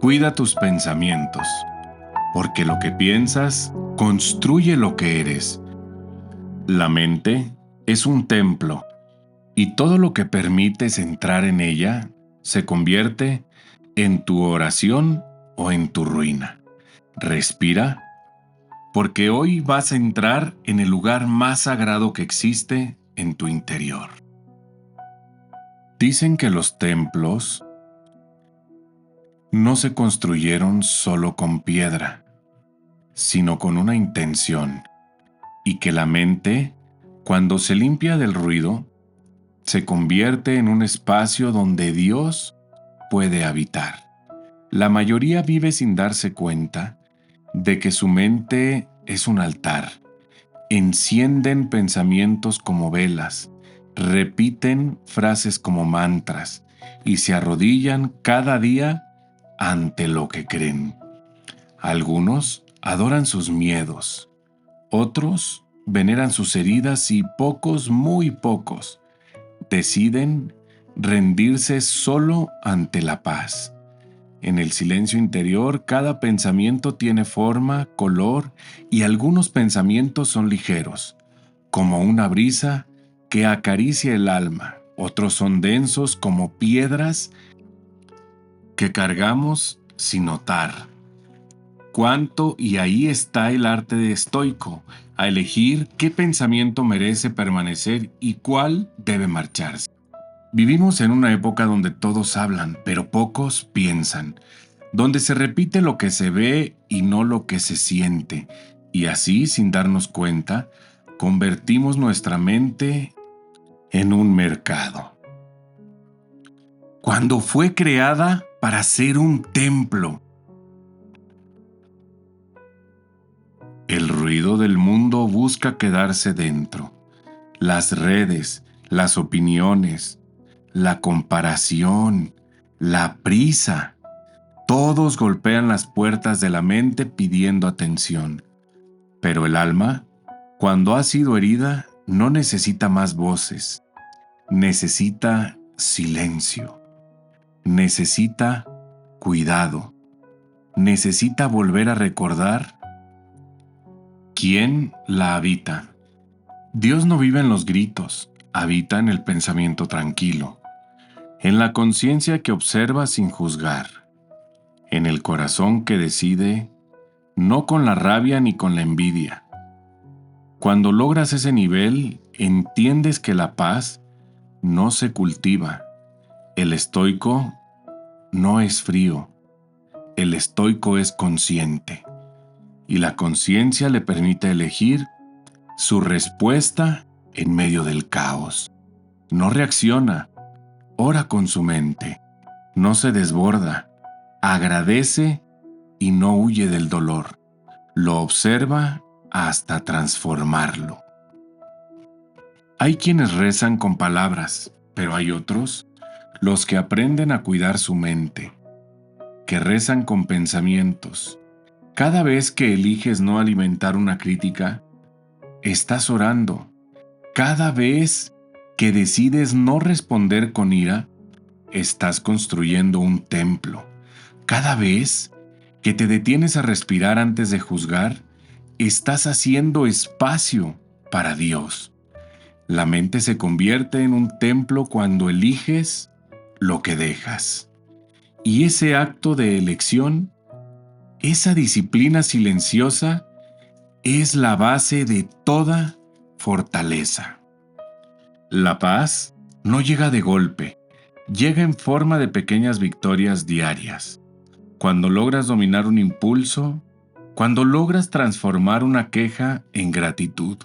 Cuida tus pensamientos, porque lo que piensas construye lo que eres. La mente es un templo, y todo lo que permites entrar en ella se convierte en tu oración o en tu ruina. Respira, porque hoy vas a entrar en el lugar más sagrado que existe en tu interior. Dicen que los templos no se construyeron solo con piedra, sino con una intención, y que la mente, cuando se limpia del ruido, se convierte en un espacio donde Dios puede habitar. La mayoría vive sin darse cuenta de que su mente es un altar. Encienden pensamientos como velas, repiten frases como mantras y se arrodillan cada día ante lo que creen. Algunos adoran sus miedos, otros veneran sus heridas y pocos, muy pocos, deciden rendirse solo ante la paz. En el silencio interior, cada pensamiento tiene forma, color, y algunos pensamientos son ligeros, como una brisa que acaricia el alma. Otros son densos como piedras que cargamos sin notar. ¿Cuánto? Y ahí está el arte de estoico, a elegir qué pensamiento merece permanecer y cuál debe marcharse. Vivimos en una época donde todos hablan, pero pocos piensan, donde se repite lo que se ve y no lo que se siente, y así, sin darnos cuenta, convertimos nuestra mente en un mercado. Cuando fue creada para ser un templo, el ruido del mundo busca quedarse dentro. Las redes, las opiniones, la comparación, la prisa. Todos golpean las puertas de la mente pidiendo atención. Pero el alma, cuando ha sido herida, no necesita más voces. Necesita silencio. Necesita cuidado. Necesita volver a recordar quién la habita. Dios no vive en los gritos, habita en el pensamiento tranquilo, en la conciencia que observa sin juzgar, en el corazón que decide, no con la rabia ni con la envidia. Cuando logras ese nivel, entiendes que la paz no se cultiva. El estoico no es frío, el estoico es consciente, y la conciencia le permite elegir su respuesta en medio del caos. No reacciona, ora con su mente, no se desborda, agradece y no huye del dolor. Lo observa hasta transformarlo. Hay quienes rezan con palabras, pero hay otros, los que aprenden a cuidar su mente, que rezan con pensamientos. Cada vez que eliges no alimentar una crítica, estás orando. Cada vez que decides no responder con ira, estás construyendo un templo. Cada vez que te detienes a respirar antes de juzgar, estás haciendo espacio para Dios. La mente se convierte en un templo cuando eliges lo que dejas. Y ese acto de elección, esa disciplina silenciosa, es la base de toda fortaleza. La paz no llega de golpe, llega en forma de pequeñas victorias diarias. Cuando logras dominar un impulso, cuando logras transformar una queja en gratitud,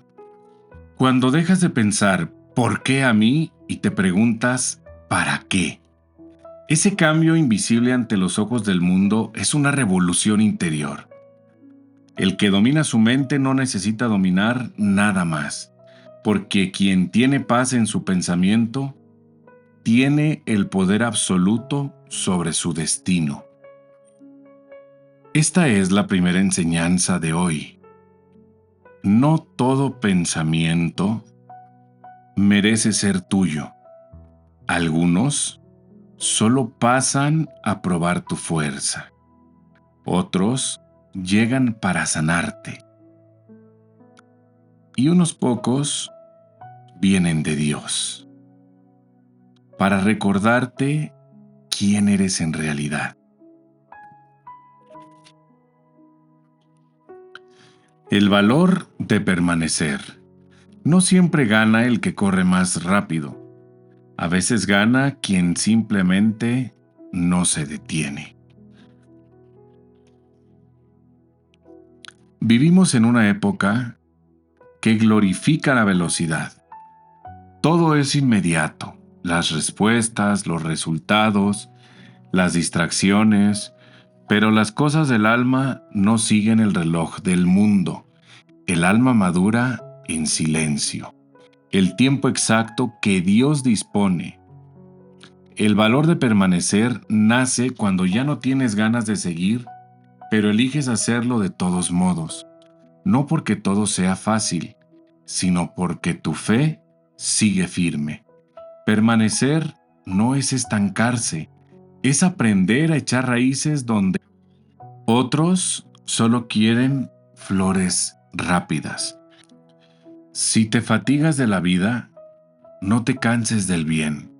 cuando dejas de pensar ¿por qué a mí? Y te preguntas ¿para qué? Ese cambio invisible ante los ojos del mundo es una revolución interior. El que domina su mente no necesita dominar nada más, porque quien tiene paz en su pensamiento tiene el poder absoluto sobre su destino. Esta es la primera enseñanza de hoy. No todo pensamiento merece ser tuyo. Algunos solo pasan a probar tu fuerza. Otros llegan para sanarte. Y unos pocos vienen de Dios, para recordarte quién eres en realidad. El valor de permanecer. No siempre gana el que corre más rápido. A veces gana quien simplemente no se detiene. Vivimos en una época que glorifica la velocidad. Todo es inmediato. Las respuestas, los resultados, las distracciones, pero las cosas del alma no siguen el reloj del mundo. El alma madura en silencio. El tiempo exacto que Dios dispone. El valor de permanecer nace cuando ya no tienes ganas de seguir, pero eliges hacerlo de todos modos. No porque todo sea fácil, sino porque tu fe sigue firme. Permanecer no es estancarse, es aprender a echar raíces donde otros solo quieren flores rápidas. Si te fatigas de la vida, no te canses del bien.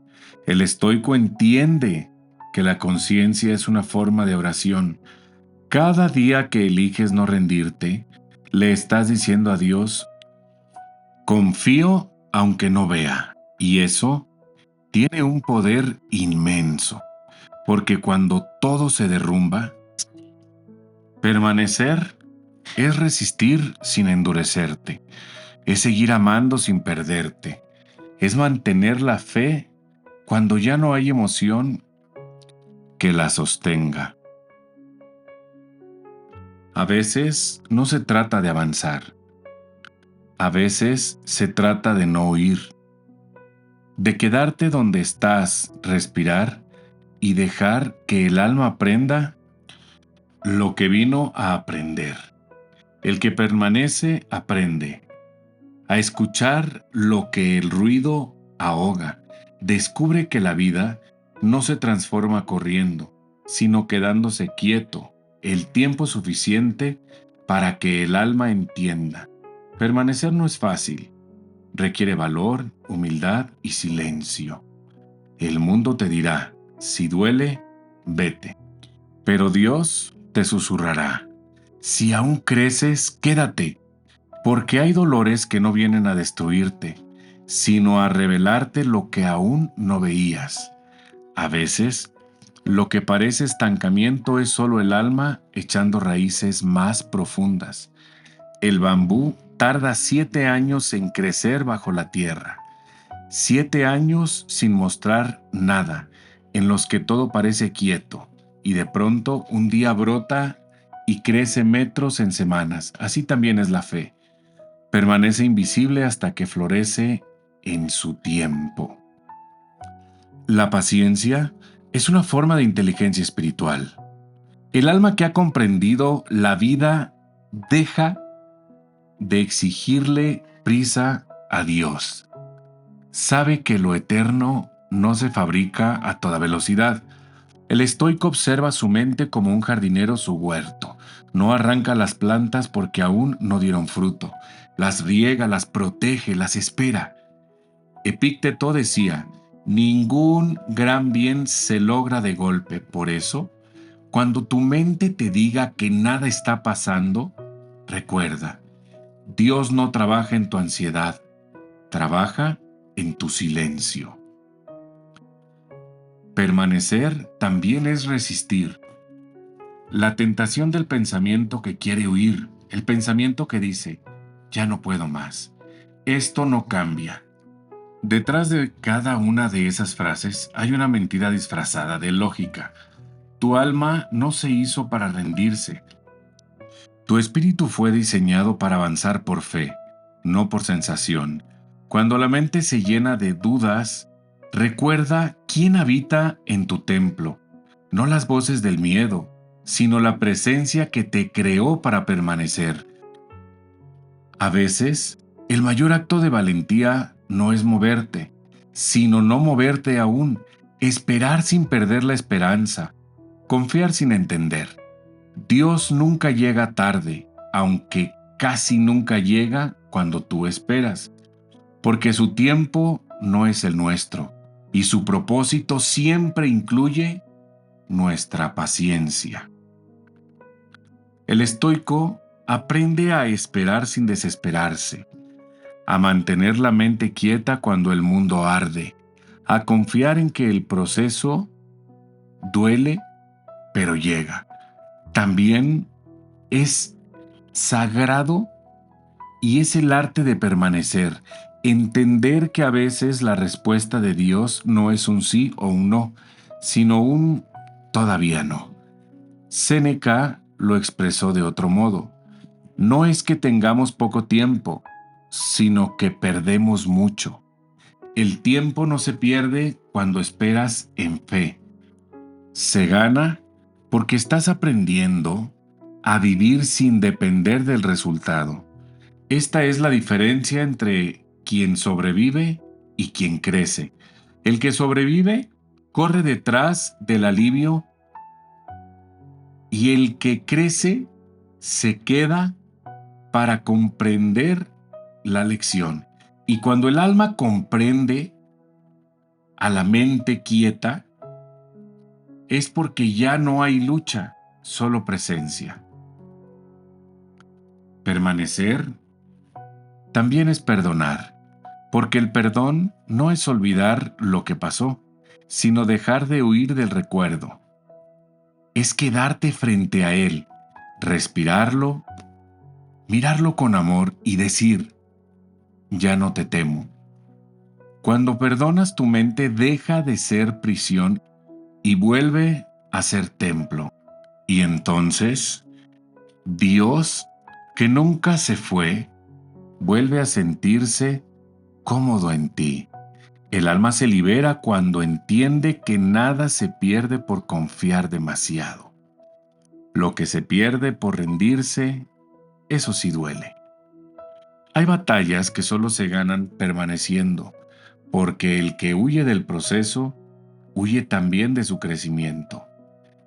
El estoico entiende que la conciencia es una forma de oración. Cada día que eliges no rendirte, le estás diciendo a Dios, confío aunque no vea. Y eso tiene un poder inmenso, porque cuando todo se derrumba, permanecer es resistir sin endurecerte, es seguir amando sin perderte, es mantener la fe cuando ya no hay emoción que la sostenga. A veces no se trata de avanzar, a veces se trata de no huir, de quedarte donde estás, respirar y dejar que el alma aprenda lo que vino a aprender. El que permanece aprende a escuchar lo que el ruido ahoga. Descubre que la vida no se transforma corriendo, sino quedándose quieto el tiempo suficiente para que el alma entienda. Permanecer no es fácil, requiere valor, humildad y silencio. El mundo te dirá, si duele, vete. Pero Dios te susurrará, si aún creces, quédate, porque hay dolores que no vienen a destruirte, sino a revelarte lo que aún no veías. A veces, lo que parece estancamiento es solo el alma echando raíces más profundas. El bambú tarda 7 años en crecer bajo la tierra. 7 años sin mostrar nada, en los que todo parece quieto, y de pronto un día brota y crece metros en semanas. Así también es la fe. Permanece invisible hasta que florece en su tiempo. La paciencia es una forma de inteligencia espiritual. El alma que ha comprendido la vida deja de exigirle prisa a Dios. Sabe que lo eterno no se fabrica a toda velocidad. El estoico observa su mente como un jardinero su huerto. No arranca las plantas porque aún no dieron fruto. Las riega, las protege, las espera. Epicteto decía, ningún gran bien se logra de golpe. Por eso, cuando tu mente te diga que nada está pasando, recuerda, Dios no trabaja en tu ansiedad, trabaja en tu silencio. Permanecer también es resistir. La tentación del pensamiento que quiere huir, el pensamiento que dice, ya no puedo más, esto no cambia. Detrás de cada una de esas frases hay una mentira disfrazada de lógica. Tu alma no se hizo para rendirse. Tu espíritu fue diseñado para avanzar por fe, no por sensación. Cuando la mente se llena de dudas, recuerda quién habita en tu templo, no las voces del miedo, sino la presencia que te creó para permanecer. A veces, el mayor acto de valentía no es moverte, sino no moverte aún, esperar sin perder la esperanza, confiar sin entender. Dios nunca llega tarde, aunque casi nunca llega cuando tú esperas, porque su tiempo no es el nuestro y su propósito siempre incluye nuestra paciencia. El estoico aprende a esperar sin desesperarse, a mantener la mente quieta cuando el mundo arde, a confiar en que el proceso duele, pero llega. También es sagrado y es el arte de permanecer, entender que a veces la respuesta de Dios no es un sí o un no, sino un todavía no. Séneca lo expresó de otro modo. No es que tengamos poco tiempo, sino que perdemos mucho. El tiempo no se pierde cuando esperas en fe. Se gana porque estás aprendiendo a vivir sin depender del resultado. Esta es la diferencia entre quien sobrevive y quien crece. El que sobrevive corre detrás del alivio y el que crece se queda para comprender la lección. Y cuando el alma comprende a la mente quieta, es porque ya no hay lucha, solo presencia. Permanecer también es perdonar, porque el perdón no es olvidar lo que pasó, sino dejar de huir del recuerdo. Es quedarte frente a él, respirarlo, mirarlo con amor y decir, ya no te temo. Cuando perdonas, tu mente deja de ser prisión y vuelve a ser templo. Y entonces, Dios, que nunca se fue, vuelve a sentirse cómodo en ti. El alma se libera cuando entiende que nada se pierde por confiar demasiado. Lo que se pierde por rendirse, eso sí duele. Hay batallas que solo se ganan permaneciendo, porque el que huye del proceso, huye también de su crecimiento.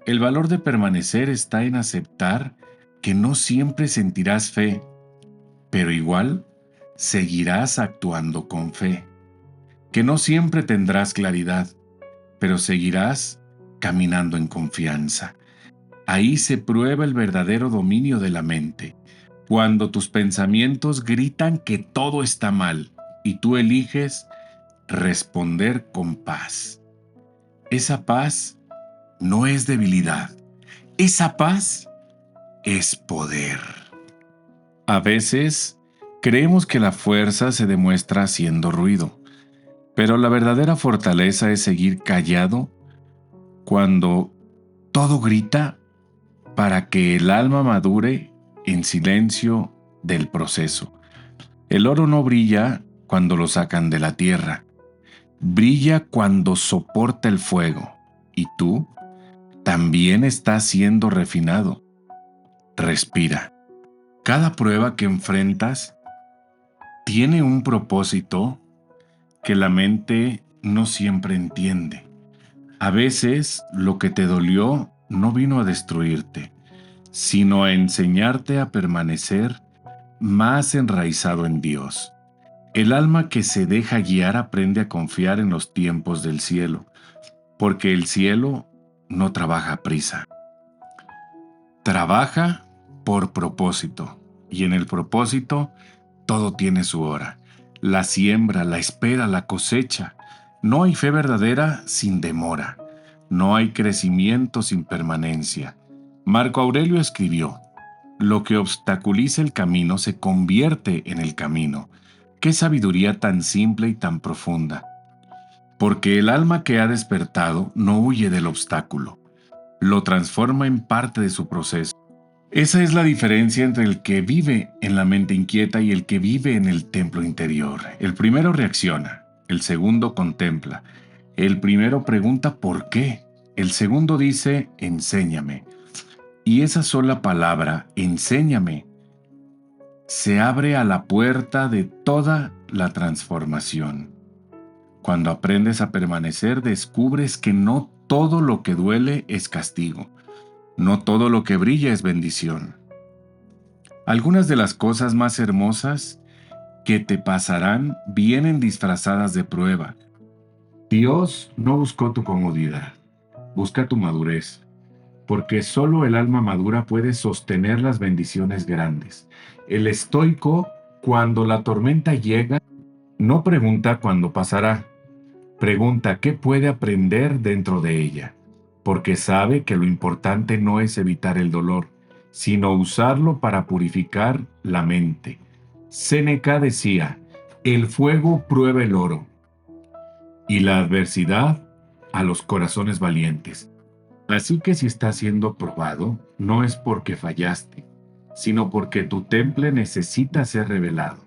El valor de permanecer está en aceptar que no siempre sentirás fe, pero igual seguirás actuando con fe. Que no siempre tendrás claridad, pero seguirás caminando en confianza. Ahí se prueba el verdadero dominio de la mente, cuando tus pensamientos gritan que todo está mal y tú eliges responder con paz. Esa paz no es debilidad, esa paz es poder. A veces creemos que la fuerza se demuestra haciendo ruido, pero la verdadera fortaleza es seguir callado cuando todo grita para que el alma madure en silencio del proceso. El oro no brilla cuando lo sacan de la tierra, brilla cuando soporta el fuego. Y tú también estás siendo refinado. Respira. Cada prueba que enfrentas tiene un propósito que la mente no siempre entiende. A veces lo que te dolió no vino a destruirte, sino a enseñarte a permanecer más enraizado en Dios. El alma que se deja guiar aprende a confiar en los tiempos del cielo, porque el cielo no trabaja a prisa. Trabaja por propósito, y en el propósito todo tiene su hora. La siembra, la espera, la cosecha. No hay fe verdadera sin demora. No hay crecimiento sin permanencia. Marco Aurelio escribió, lo que obstaculiza el camino se convierte en el camino. Qué sabiduría tan simple y tan profunda. Porque el alma que ha despertado no huye del obstáculo, lo transforma en parte de su proceso. Esa es la diferencia entre el que vive en la mente inquieta y el que vive en el templo interior. El primero reacciona, el segundo contempla. El primero pregunta ¿por qué? El segundo dice enséñame. Y esa sola palabra, enséñame, se abre a la puerta de toda la transformación. Cuando aprendes a permanecer, descubres que no todo lo que duele es castigo. No todo lo que brilla es bendición. Algunas de las cosas más hermosas que te pasarán vienen disfrazadas de prueba. Dios no buscó tu comodidad, busca tu madurez, porque solo el alma madura puede sostener las bendiciones grandes. El estoico, cuando la tormenta llega, no pregunta cuándo pasará, pregunta qué puede aprender dentro de ella, porque sabe que lo importante no es evitar el dolor, sino usarlo para purificar la mente. Séneca decía, el fuego prueba el oro y la adversidad a los corazones valientes. Así que si estás siendo probado, no es porque fallaste, sino porque tu temple necesita ser revelado.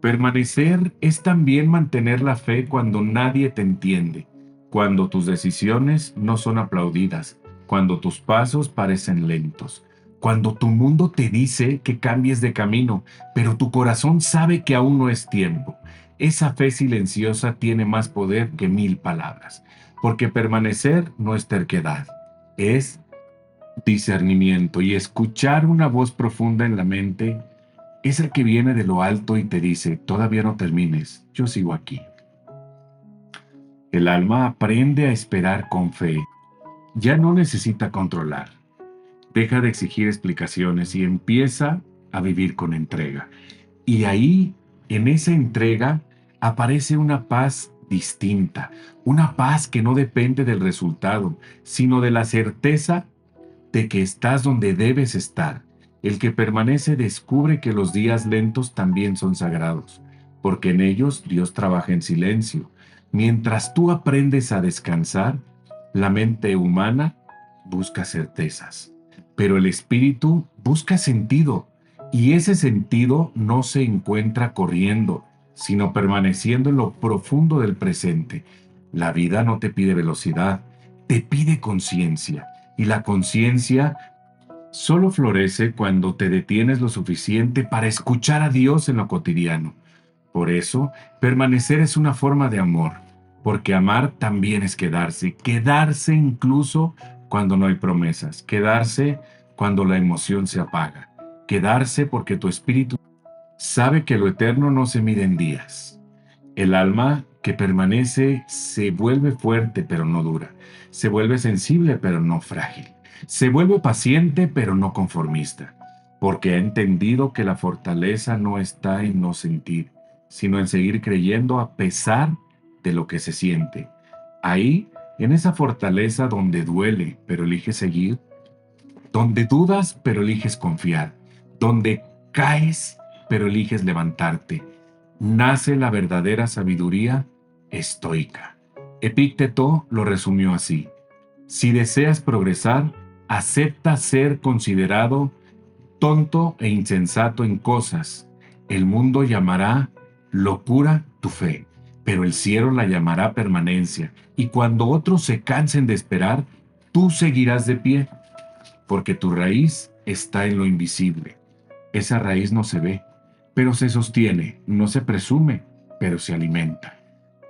Permanecer es también mantener la fe cuando nadie te entiende, cuando tus decisiones no son aplaudidas, cuando tus pasos parecen lentos, cuando tu mundo te dice que cambies de camino, pero tu corazón sabe que aún no es tiempo. Esa fe silenciosa tiene más poder que 1000 palabras, porque permanecer no es terquedad, es discernimiento, y escuchar una voz profunda en la mente es el que viene de lo alto y te dice, todavía no termines, yo sigo aquí. El alma aprende a esperar con fe, ya no necesita controlar, deja de exigir explicaciones y empieza a vivir con entrega. Y ahí, en esa entrega, aparece una paz distinta, una paz que no depende del resultado, sino de la certeza de que estás donde debes estar. El que permanece descubre que los días lentos también son sagrados, porque en ellos Dios trabaja en silencio. Mientras tú aprendes a descansar, la mente humana busca certezas, pero el espíritu busca sentido, y ese sentido no se encuentra corriendo, sino permaneciendo en lo profundo del presente. La vida no te pide velocidad, te pide conciencia. Y la conciencia solo florece cuando te detienes lo suficiente para escuchar a Dios en lo cotidiano. Por eso, permanecer es una forma de amor, porque amar también es quedarse, quedarse incluso cuando no hay promesas, quedarse cuando la emoción se apaga, quedarse porque tu espíritu sabe que lo eterno no se mide en días. El alma que permanece se vuelve fuerte pero no dura, se vuelve sensible pero no frágil, se vuelve paciente pero no conformista, porque ha entendido que la fortaleza no está en no sentir, sino en seguir creyendo a pesar de lo que se siente. Ahí, en esa fortaleza donde duele pero eliges seguir, donde dudas pero eliges confiar, donde caes pero eliges levantarte, nace la verdadera sabiduría estoica. Epícteto lo resumió así: si deseas progresar, acepta ser considerado tonto e insensato en cosas. El mundo llamará locura tu fe, pero el cielo la llamará permanencia. Y cuando otros se cansen de esperar, tú seguirás de pie, porque tu raíz está en lo invisible. Esa raíz no se ve, pero se sostiene, no se presume, pero se alimenta.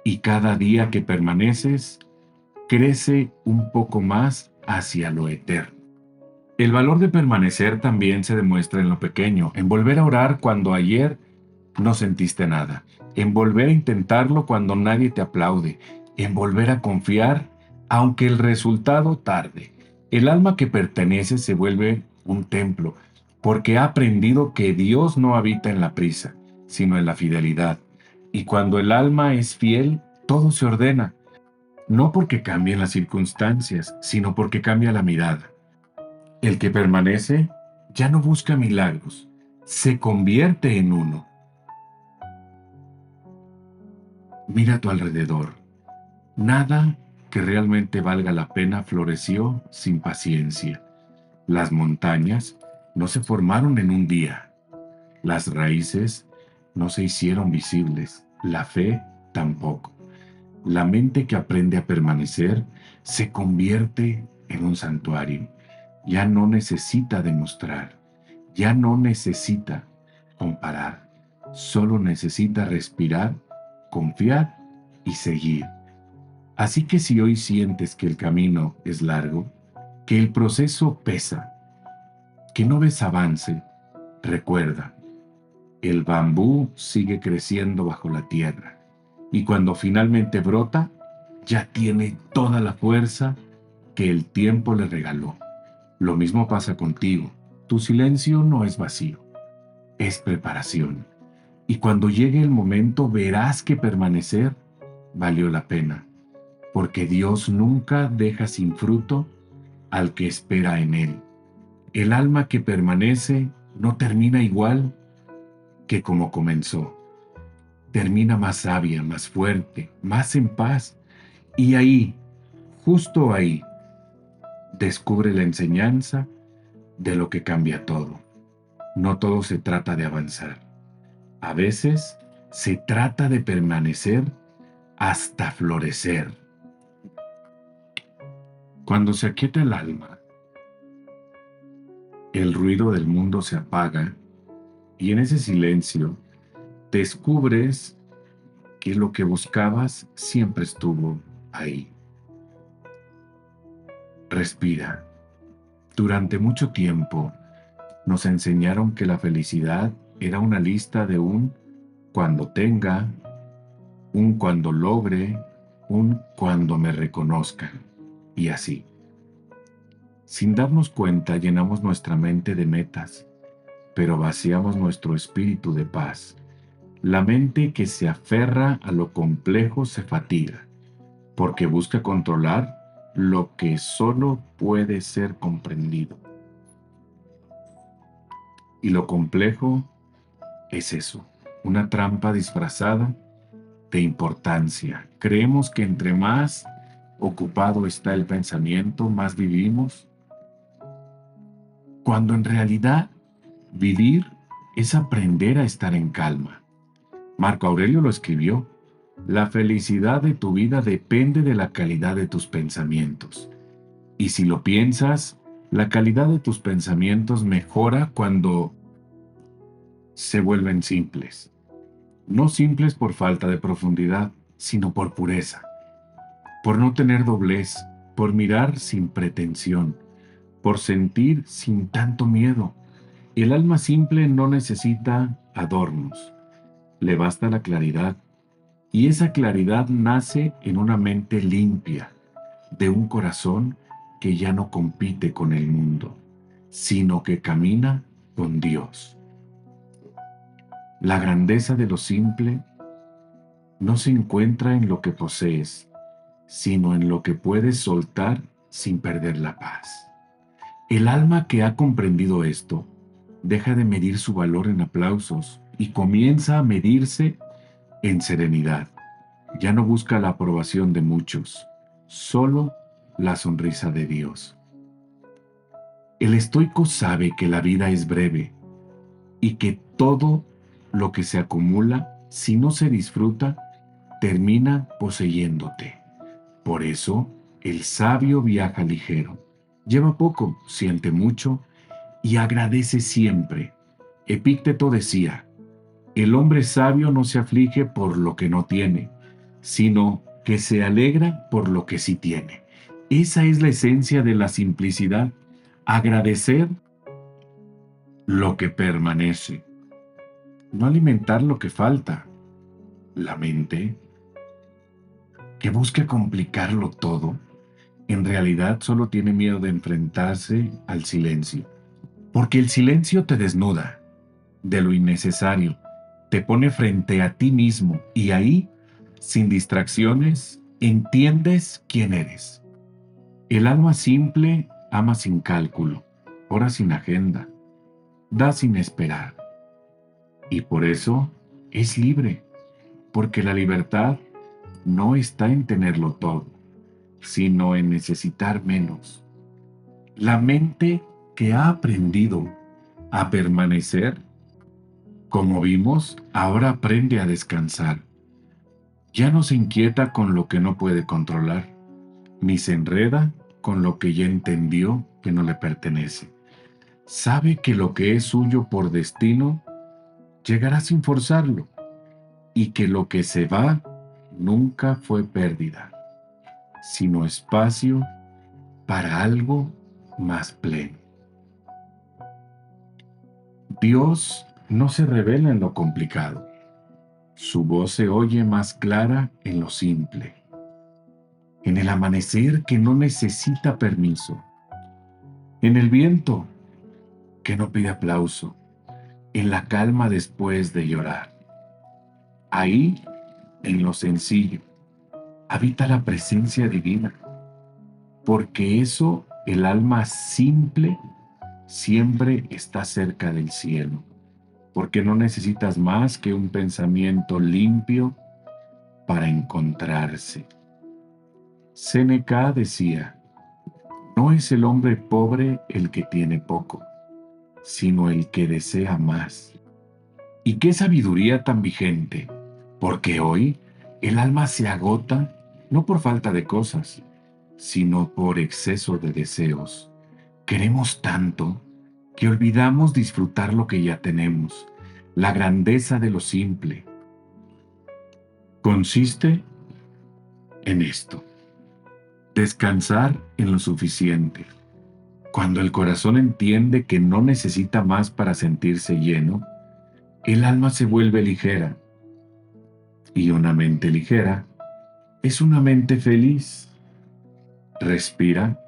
Y cada día que permaneces, crece un poco más hacia lo eterno. El valor de permanecer también se demuestra en lo pequeño, en volver a orar cuando ayer no sentiste nada, en volver a intentarlo cuando nadie te aplaude, en volver a confiar aunque el resultado tarde. El alma que pertenece se vuelve un templo, porque ha aprendido que Dios no habita en la prisa, sino en la fidelidad. Y cuando el alma es fiel, todo se ordena, no porque cambien las circunstancias, sino porque cambia la mirada. El que permanece ya no busca milagros, se convierte en uno. Mira a tu alrededor. Nada que realmente valga la pena floreció sin paciencia. Las montañas no se formaron en un día. Las raíces no se hicieron visibles. La fe tampoco. La mente que aprende a permanecer se convierte en un santuario. Ya no necesita demostrar. Ya no necesita comparar. Solo necesita respirar, confiar y seguir. Así que si hoy sientes que el camino es largo, que el proceso pesa, que no ves avance, recuerda, el bambú sigue creciendo bajo la tierra y cuando finalmente brota, ya tiene toda la fuerza que el tiempo le regaló. Lo mismo pasa contigo. Tu silencio no es vacío, es preparación. Y cuando llegue el momento verás que permanecer valió la pena, porque Dios nunca deja sin fruto al que espera en Él. El alma que permanece no termina igual que como comenzó. Termina más sabia, más fuerte, más en paz. Y ahí, justo ahí, descubre la enseñanza de lo que cambia todo. No todo se trata de avanzar. A veces se trata de permanecer hasta florecer. Cuando se aquieta el alma, el ruido del mundo se apaga y en ese silencio descubres que lo que buscabas siempre estuvo ahí. Respira. Durante mucho tiempo nos enseñaron que la felicidad era una lista de un cuando tenga, un cuando logre, un cuando me reconozcan, y así. Sin darnos cuenta llenamos nuestra mente de metas, pero vaciamos nuestro espíritu de paz. La mente que se aferra a lo complejo se fatiga, porque busca controlar lo que solo puede ser comprendido. Y lo complejo es eso, una trampa disfrazada de importancia. Creemos que entre más ocupado está el pensamiento, más vivimos, cuando en realidad vivir es aprender a estar en calma. Marco Aurelio lo escribió. La felicidad de tu vida depende de la calidad de tus pensamientos. Y si lo piensas, la calidad de tus pensamientos mejora cuando se vuelven simples. No simples por falta de profundidad, sino por pureza, por no tener doblez, por mirar sin pretensión, por sentir sin tanto miedo. El alma simple no necesita adornos, le basta la claridad, y esa claridad nace en una mente limpia, de un corazón que ya no compite con el mundo, sino que camina con Dios. La grandeza de lo simple no se encuentra en lo que posees, sino en lo que puedes soltar sin perder la paz. El alma que ha comprendido esto deja de medir su valor en aplausos y comienza a medirse en serenidad. Ya no busca la aprobación de muchos, solo la sonrisa de Dios. El estoico sabe que la vida es breve y que todo lo que se acumula, si no se disfruta, termina poseyéndote. Por eso, el sabio viaja ligero. Lleva poco, siente mucho y agradece siempre. Epícteto decía, el hombre sabio no se aflige por lo que no tiene, sino que se alegra por lo que sí tiene. Esa es la esencia de la simplicidad, agradecer lo que permanece, no alimentar lo que falta. La mente, que busca complicarlo todo, en realidad solo tiene miedo de enfrentarse al silencio, porque el silencio te desnuda de lo innecesario, te pone frente a ti mismo y ahí, sin distracciones, entiendes quién eres. El alma simple ama sin cálculo, ora sin agenda, da sin esperar. Y por eso es libre, porque la libertad no está en tenerlo todo, sino en necesitar menos. La mente que ha aprendido a permanecer, como vimos, ahora aprende a descansar. Ya no se inquieta con lo que no puede controlar, ni se enreda con lo que ya entendió que no le pertenece. Sabe que lo que es suyo por destino llegará sin forzarlo y que lo que se va nunca fue pérdida, sino espacio para algo más pleno. Dios no se revela en lo complicado. Su voz se oye más clara en lo simple, en el amanecer que no necesita permiso, en el viento que no pide aplauso, en la calma después de llorar. Ahí, en lo sencillo, habita la presencia divina, porque eso, el alma simple, siempre está cerca del cielo, porque no necesitas más que un pensamiento limpio para encontrarse. Séneca decía, no es el hombre pobre el que tiene poco, sino el que desea más. Y qué sabiduría tan vigente, porque hoy el alma se agota no por falta de cosas, sino por exceso de deseos. Queremos tanto que olvidamos disfrutar lo que ya tenemos, la grandeza de lo simple. Consiste en esto: descansar en lo suficiente. Cuando el corazón entiende que no necesita más para sentirse lleno, el alma se vuelve ligera. Y una mente ligera es una mente feliz. Respira.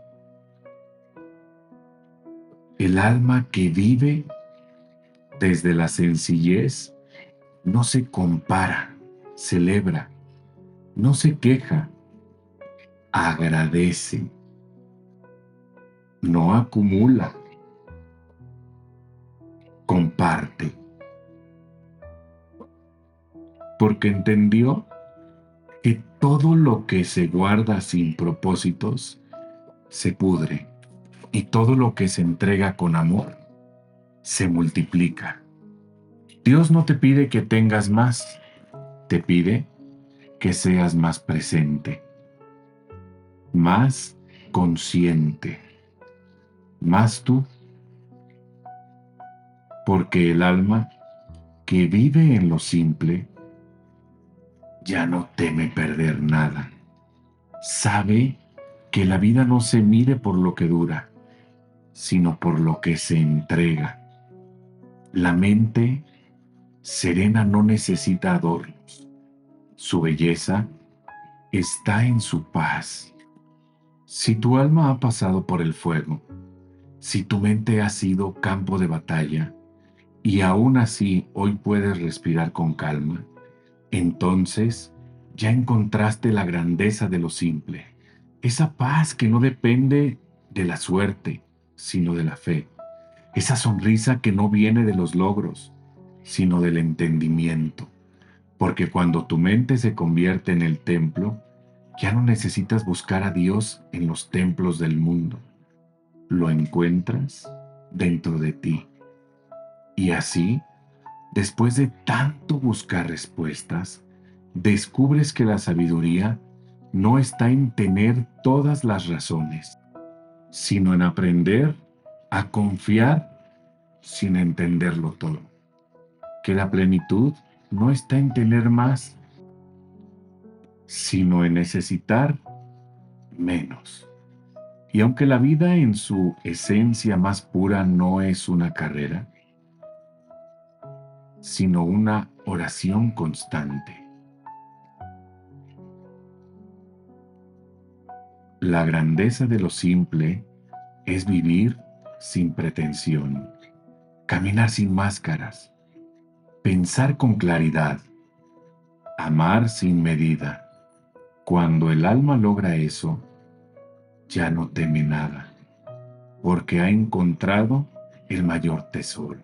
El alma que vive desde la sencillez no se compara, celebra, no se queja, agradece, no acumula, comparte, porque entendió que todo lo que se guarda sin propósitos se pudre y todo lo que se entrega con amor se multiplica. Dios no te pide que tengas más, te pide que seas más presente, más consciente, más tú, porque el alma que vive en lo simple ya no teme perder nada. Sabe que la vida no se mide por lo que dura, sino por lo que se entrega. La mente serena no necesita adornos. Su belleza está en su paz. Si tu alma ha pasado por el fuego, si tu mente ha sido campo de batalla, y aún así hoy puedes respirar con calma, entonces ya encontraste la grandeza de lo simple, esa paz que no depende de la suerte, sino de la fe, esa sonrisa que no viene de los logros, sino del entendimiento, porque cuando tu mente se convierte en el templo, ya no necesitas buscar a Dios en los templos del mundo, lo encuentras dentro de ti. Y así, después de tanto buscar respuestas, descubres que la sabiduría no está en tener todas las razones, sino en aprender a confiar sin entenderlo todo. Que la plenitud no está en tener más, sino en necesitar menos. Y aunque la vida en su esencia más pura no es una carrera, sino una oración constante. La grandeza de lo simple es vivir sin pretensión, caminar sin máscaras, pensar con claridad, amar sin medida. Cuando el alma logra eso, ya no teme nada, porque ha encontrado el mayor tesoro.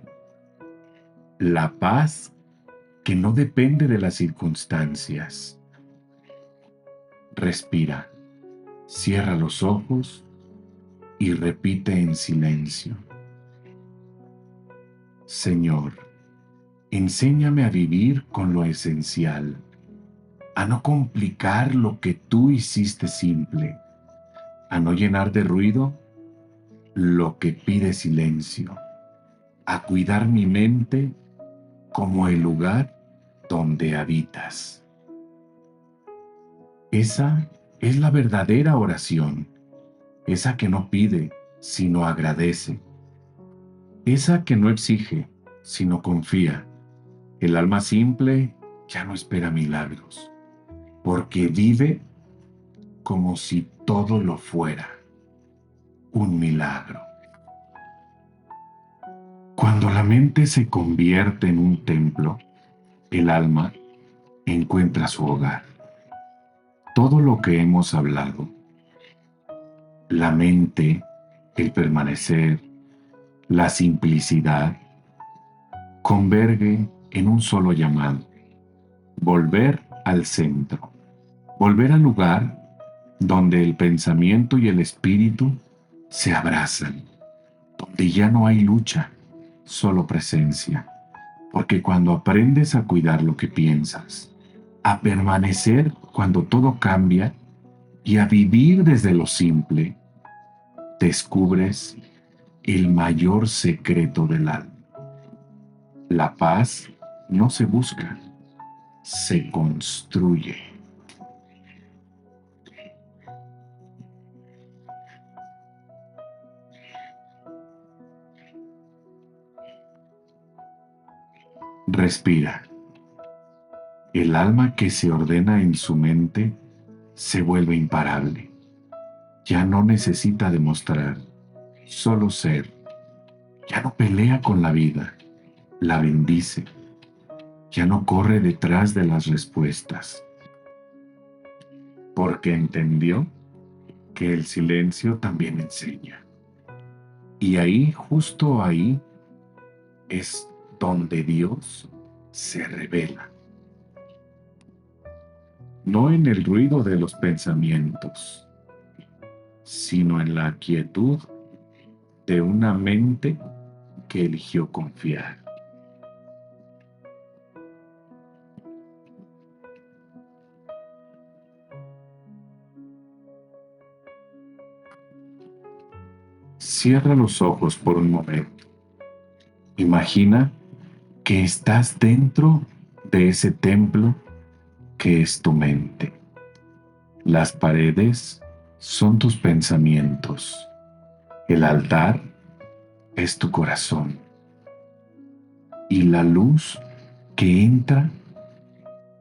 La paz que no depende de las circunstancias. Respira, cierra los ojos y repite en silencio: Señor, enséñame a vivir con lo esencial, a no complicar lo que tú hiciste simple, a no llenar de ruido lo que pide silencio, a cuidar mi mente como el lugar donde habitas. Esa es la verdadera oración, esa que no pide, sino agradece. Esa que no exige, sino confía. El alma simple ya no espera milagros, porque vive como si todo lo fuera un milagro. Cuando la mente se convierte en un templo, el alma encuentra su hogar. Todo lo que hemos hablado, la mente, el permanecer, la simplicidad, converge en un solo llamado: volver al centro, volver al lugar donde el pensamiento y el espíritu se abrazan, donde ya no hay lucha, solo presencia. Porque cuando aprendes a cuidar lo que piensas, a permanecer cuando todo cambia y a vivir desde lo simple, descubres el mayor secreto del alma. La paz no se busca, se construye. Respira. El alma que se ordena en su mente se vuelve imparable. Ya no necesita demostrar, solo ser. Ya no pelea con la vida, la bendice. Ya no corre detrás de las respuestas, porque entendió que el silencio también enseña. Y ahí, justo ahí, es donde Dios se revela. No en el ruido de los pensamientos, sino en la quietud de una mente que eligió confiar. Cierra los ojos por un momento. Imagina que estás dentro de ese templo que es tu mente. Las paredes son tus pensamientos. El altar es tu corazón. Y la luz que entra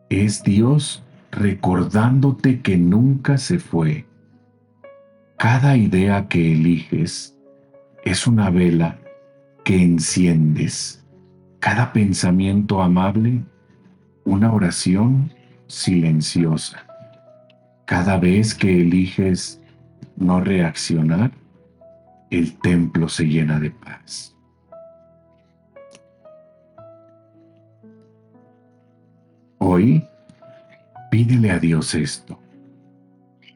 es Dios recordándote que nunca se fue. Cada idea que eliges es una vela que enciendes. Cada pensamiento amable, una oración silenciosa. Cada vez que eliges no reaccionar, el templo se llena de paz. Hoy, pídele a Dios esto: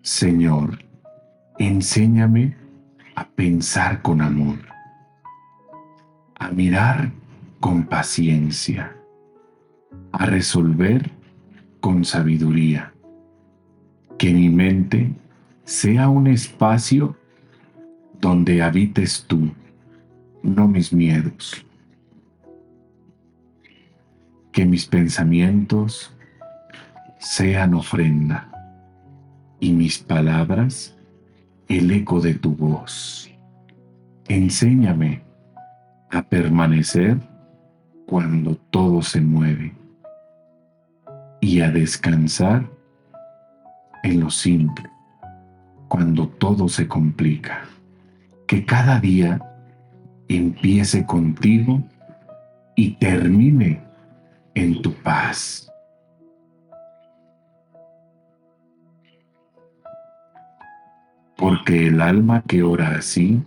Señor, enséñame a pensar con amor, a mirar con paciencia, a resolver con sabiduría. Que mi mente sea un espacio donde habites tú, no mis miedos. Que mis pensamientos sean ofrenda y mis palabras el eco de tu voz. Enséñame a permanecer cuando todo se mueve y a descansar en lo simple cuando todo se complica. Que cada día empiece contigo y termine en tu paz. Porque el alma que ora así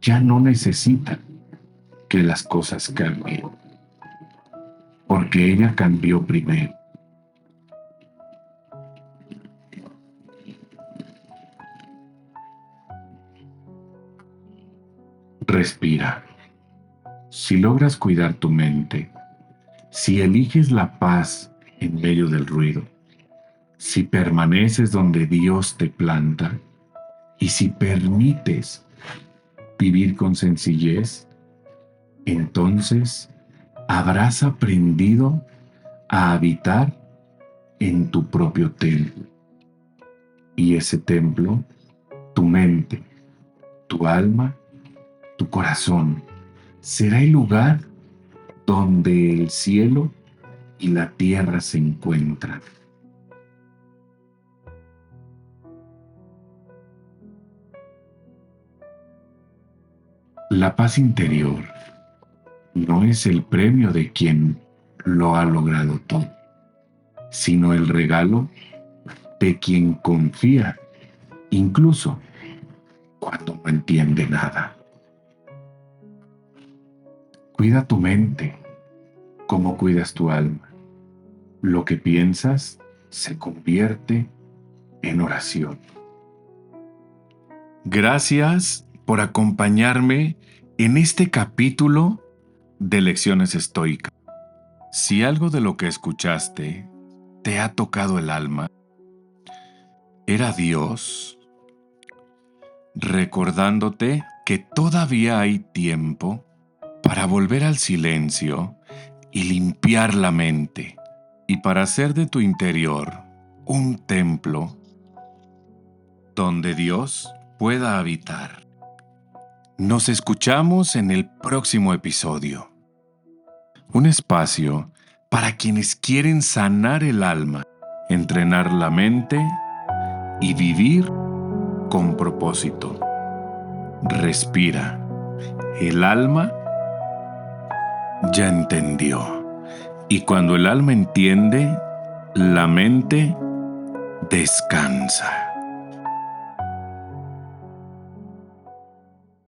ya no necesita que las cosas cambien, porque ella cambió primero. Respira. Si logras cuidar tu mente, si eliges la paz en medio del ruido, si permaneces donde Dios te planta y si permites vivir con sencillez, entonces habrás aprendido a habitar en tu propio templo. Y ese templo, tu mente, Tu alma, tu corazón, será el lugar donde el cielo y la tierra se encuentran. La paz interior no es el premio de quien lo ha logrado todo, sino el regalo de quien confía, incluso cuando no entiende nada. Cuida tu mente como cuidas tu alma. Lo que piensas se convierte en oración. Gracias por acompañarme en este capítulo de Lecciones Estoicas. Si algo de lo que escuchaste te ha tocado el alma, era Dios recordándote que todavía hay tiempo para volver al silencio y limpiar la mente, y para hacer de tu interior un templo donde Dios pueda habitar. Nos escuchamos en el próximo episodio. Un espacio para quienes quieren sanar el alma, entrenar la mente y vivir con propósito. Respira. El alma ya entendió. Y cuando el alma entiende, la mente descansa.